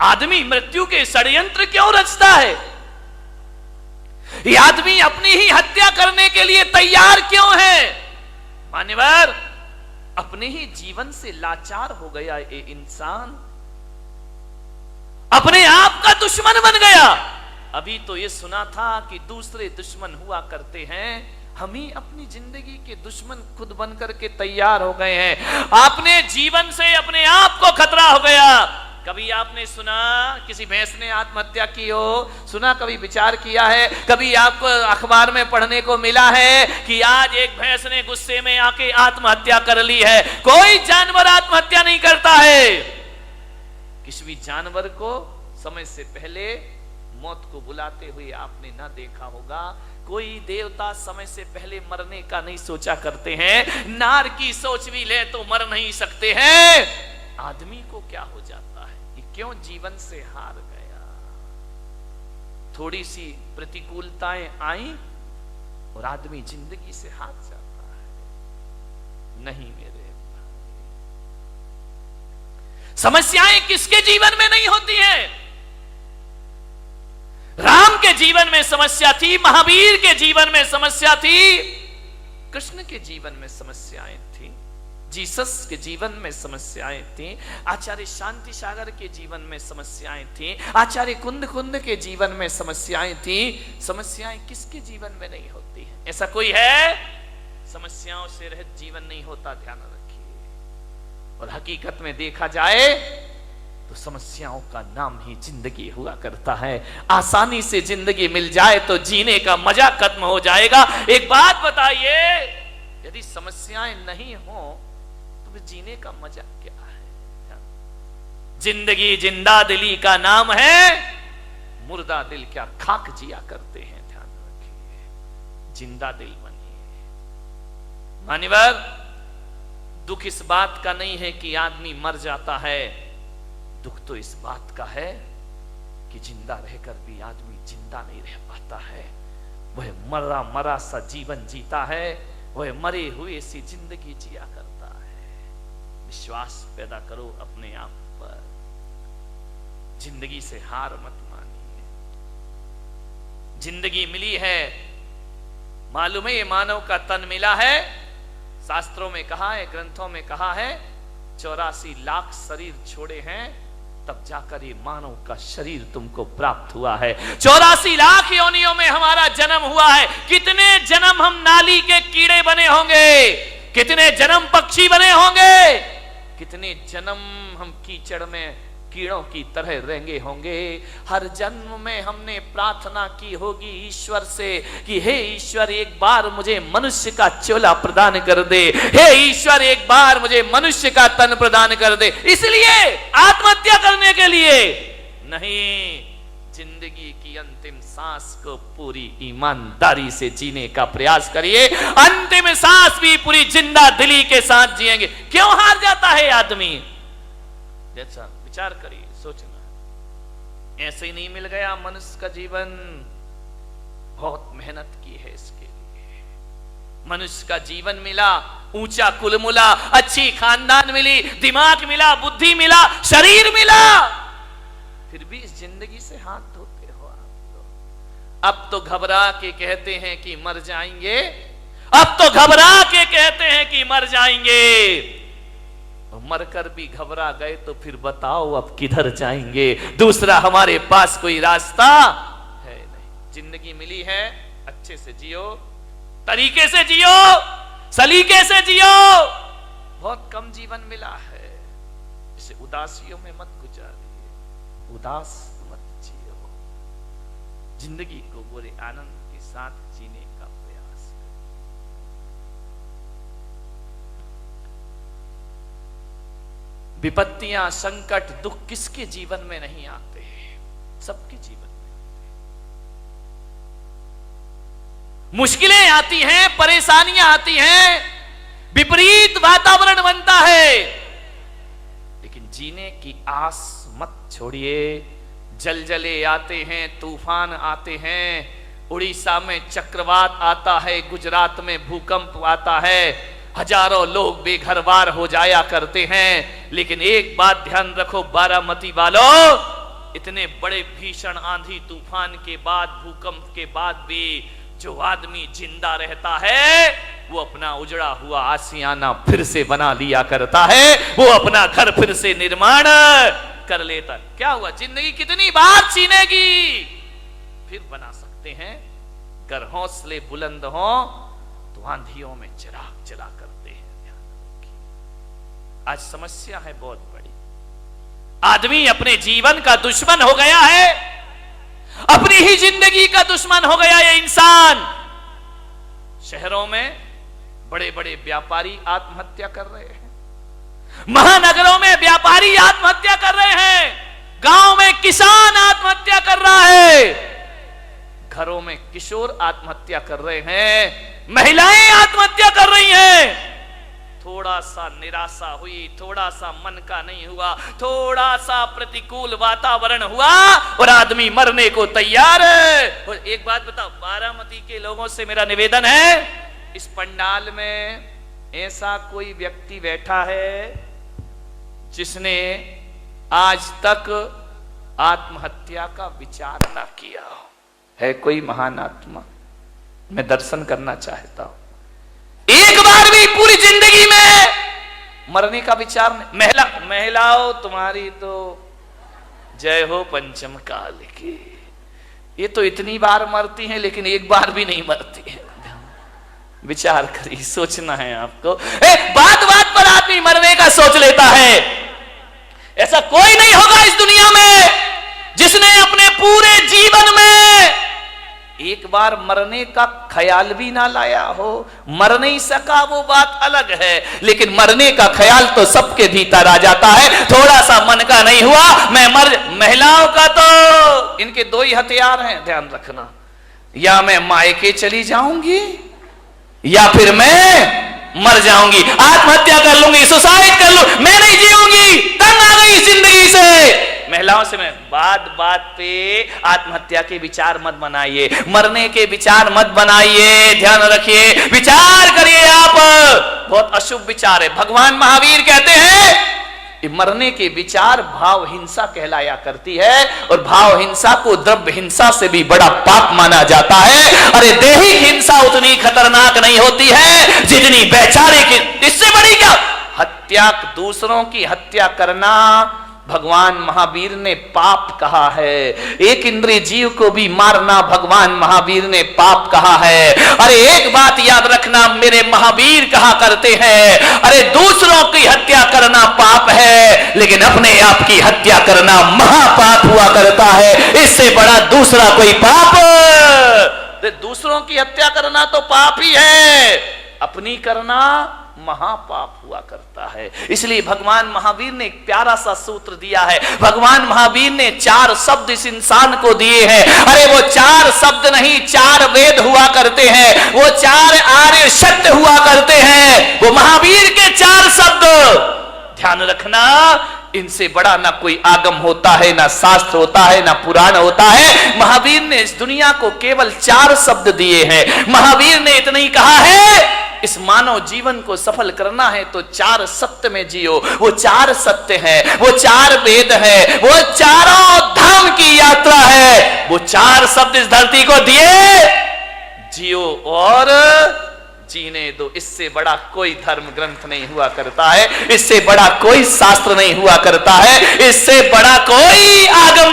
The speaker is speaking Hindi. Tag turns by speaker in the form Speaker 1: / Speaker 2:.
Speaker 1: आदमी मृत्यु के षड्यंत्र क्यों रचता है? यह आदमी अपनी ही हत्या करने के लिए तैयार क्यों है? मान्यवर, अपने ही जीवन से लाचार हो गया ये इंसान, अपने आप का दुश्मन बन गया। अभी तो ये सुना था कि दूसरे दुश्मन हुआ करते हैं, हम ही अपनी जिंदगी के दुश्मन खुद बन करके तैयार हो गए हैं। आपने जीवन से अपने आप को खतरा हो गया। कभी आपने सुना किसी भैंस ने आत्महत्या की हो? सुना? कभी विचार किया है? कभी आपको अखबार में पढ़ने को मिला है कि आज एक भैंस ने गुस्से में आके आत्महत्या कर ली है? कोई जानवर आत्महत्या नहीं करता है। किसी भी जानवर को समय से पहले मौत को बुलाते हुए आपने ना देखा होगा। कोई देवता समय से पहले मरने का नहीं सोचा करते हैं। नार की सोच भी ले तो मर नहीं सकते हैं। आदमी को क्या हो जाता है? कि क्यों जीवन से हार गया? थोड़ी सी प्रतिकूलताएं आई और आदमी जिंदगी से हार जाता है। नहीं मेरे भाई, समस्याएं किसके जीवन में नहीं होती हैं? राम के जीवन में समस्या थी, महावीर के जीवन में समस्या थी, कृष्ण के जीवन में समस्याएं थी, जीसस के जीवन में समस्याएं थी, आचार्य शांति सागर के जीवन में समस्याएं थी, आचार्य कुंद के जीवन में समस्याएं थी। समस्याएं किसके जीवन में नहीं होती है? ऐसा कोई है? समस्याओं से रहित जीवन नहीं होता, ध्यान रखिए। और हकीकत में देखा जाए तो समस्याओं का नाम ही जिंदगी हुआ करता है। आसानी से जिंदगी मिल जाए तो जीने का मजा खत्म हो जाएगा। एक बात बताइए, यदि समस्याएं नहीं हो तो फिर जीने का मजा क्या है? जिंदगी जिंदा दिली का नाम है, मुर्दा दिल क्या खाक जिया करते हैं। ध्यान रखिए, जिंदा दिल बनिए। मान्यवर, दुख इस बात का नहीं है कि आदमी मर जाता है, दुख तो इस बात का है कि जिंदा रहकर भी आदमी जिंदा नहीं रह पाता है। वह मरा मरा सा जीवन जीता है, वह मरे हुए सी जिंदगी जिया करता है। विश्वास पैदा करो अपने आप पर, जिंदगी से हार मत मानिए। जिंदगी मिली है, मालूम है ये मानव का तन मिला है। शास्त्रों में कहा है, ग्रंथों में कहा है, 84 लाख शरीर छोड़े हैं तब जाकर ये मानव का शरीर तुमको प्राप्त हुआ है। 84 लाख योनियों में हमारा जन्म हुआ है। कितने जन्म हम नाली के कीड़े बने होंगे, कितने जन्म पक्षी बने होंगे, कितने जन्म हम कीचड़ में कीड़ों की तरह रेंगे होंगे। हर जन्म में हमने प्रार्थना की होगी ईश्वर से कि हे ईश्वर, एक बार मुझे मनुष्य का चोला प्रदान कर दे, हे ईश्वर एक बार मुझे मनुष्य का तन प्रदान कर दे। इसलिए आत्महत्या करने के लिए नहीं, जिंदगी की अंतिम सांस को पूरी ईमानदारी से जीने का प्रयास करिए। अंतिम सांस भी पूरी जिंदा दिली के साथ जिएंगे। क्यों हार जाता है आदमी? जैसा विचार करिए, सोचना। ऐसे ही नहीं मिल गया मनुष्य का जीवन, बहुत मेहनत की है इसके लिए। मनुष्य का जीवन मिला, ऊंचा कुल मिला, अच्छी खानदान मिली, दिमाग मिला, बुद्धि मिला, शरीर मिला, फिर भी इस जिंदगी से हाथ धोते हो आप लोग। अब तो घबरा के कहते हैं कि मर जाएंगे, अब तो घबरा के कहते हैं कि मर जाएंगे। मरकर भी घबरा गए तो फिर बताओ अब किधर जाएंगे? दूसरा हमारे पास कोई रास्ता है नहीं। जिंदगी मिली है, अच्छे से जियो, तरीके से जियो, सलीके से जियो। बहुत कम जीवन मिला है, इसे उदासियों में मत गुजारिए, उदास मत जियो। जिंदगी को पूरे आनंद के साथ जीने का प्रयास करें। विपत्तियां, संकट, दुख किसके जीवन में नहीं आते? सबके जीवन में आते हैं। मुश्किलें आती हैं, परेशानियां आती हैं, विपरीत वातावरण बनता है, लेकिन जीने की आस मत छोड़िए। जलजले आते हैं, तूफान आते हैं, उड़ीसा में चक्रवात आता है, गुजरात में भूकंप आता है, हजारों लोग बेघरबार हो जाया करते हैं। लेकिन एक बात ध्यान रखो बारामती वालों, इतने बड़े भीषण आंधी तूफान के बाद, भूकंप के बाद भी जो आदमी जिंदा रहता है वो अपना उजड़ा हुआ आशियाना फिर से बना लिया करता है, वो अपना घर फिर से निर्माण कर लेता। क्या हुआ, जिंदगी कितनी बार छीनेगी, फिर बना सकते हैं। अगर हौसले बुलंद हो तो आंधियों में चिराग जला करते हैं। ध्यान रखिए, आज समस्या है बहुत बड़ी। आदमी अपने जीवन का दुश्मन हो गया है, अपनी ही जिंदगी का दुश्मन हो गया ये इंसान। शहरों में बड़े बड़े व्यापारी आत्महत्या कर रहे हैं, महानगरों में व्यापारी आत्महत्या कर रहे हैं, गांव में किसान आत्महत्या कर रहा है, घरों में किशोर आत्महत्या कर रहे हैं, महिलाएं आत्महत्या कर रही हैं। थोड़ा सा निराशा हुई, थोड़ा सा मन का नहीं हुआ, थोड़ा सा प्रतिकूल वातावरण हुआ और आदमी मरने को तैयार है। और एक बात बताओ, बारामती के लोगों से मेरा निवेदन है, इस पंडाल में ऐसा कोई व्यक्ति बैठा है जिसने आज तक आत्महत्या का विचार ना किया हो? है कोई महान आत्मा? मैं दर्शन करना चाहता हूं। एक बार भी पूरी जिंदगी में मरने का विचार नहीं। महिलाओं तुम्हारी तो जय हो पंचम काल की, ये तो इतनी बार मरती हैं लेकिन एक बार भी नहीं मरती है। विचार करिए, सोचना है आपको। बात बात पर आदमी मरने का सोच लेता है। ऐसा कोई नहीं होगा इस दुनिया में जिसने अपने पूरे जीवन में एक बार मरने का ख्याल भी ना लाया हो। मर नहीं सका वो बात अलग है, लेकिन मरने का ख्याल तो सबके भीतर आ जाता है। थोड़ा सा मन का नहीं हुआ मैं मर। महिलाओं का तो इनके दो ही हथियार हैं, ध्यान रखना, या मैं मायके चली जाऊंगी या फिर मैं मर जाऊंगी, आत्महत्या कर लूंगी, सुसाइड कर लूं, मैं नहीं जीऊंगी, तंग आ गई जिंदगी से। महिलाओं से मैं बात बात पे आत्महत्या के विचार मत बनाइए, मरने के विचार मत बनाइए। ध्यान रखिए, विचार करिए आप, बहुत अशुभ विचार है। भगवान महावीर कहते हैं मरने के विचार भाव हिंसा कहलाया करती है, और भाव हिंसा को द्रव्य हिंसा से भी बड़ा पाप माना जाता है। अरे दैहिक हिंसा उतनी खतरनाक नहीं होती है जितनी वैचारिक। इससे बड़ी क्या हत्या, दूसरों की हत्या करना भगवान महावीर ने पाप कहा है। एक इंद्रिय जीव को भी मारना भगवान महावीर ने पाप कहा है। अरे एक बात याद रखना, मेरे महावीर कहा करते हैं, अरे दूसरों की हत्या करना पाप है लेकिन अपने आप की हत्या करना महापाप हुआ करता है। इससे बड़ा दूसरा कोई पाप, दूसरों की हत्या करना तो पाप ही है, अपनी करना महापाप हुआ करता है। इसलिए भगवान महावीर ने एक प्यारा सा सूत्र दिया है। भगवान महावीर ने 4 शब्द इस इंसान को दिए हैं। अरे वो 4 शब्द नहीं, 4 वेद हुआ करते हैं, वो 4 आर्य सत्य हुआ करते हैं, वो महावीर के 4 शब्द। ध्यान रखना, इनसे बड़ा ना कोई आगम होता है, ना शास्त्र होता है, ना पुराण होता है। महावीर ने इस दुनिया को केवल 4 शब्द दिए हैं। महावीर ने इतना ही कहा है, इस मानव जीवन को सफल करना है तो 4 सत्य में जियो। वो 4 सत्य हैं, वो 4 वेद हैं, वो चारों धाम की यात्रा है। वो 4 शब्द इस धरती को दिए, जियो और जीने दो। इससे बड़ा कोई धर्म ग्रंथ नहीं हुआ करता है, इससे बड़ा कोई शास्त्र नहीं हुआ करता है, इससे बड़ा कोई आगम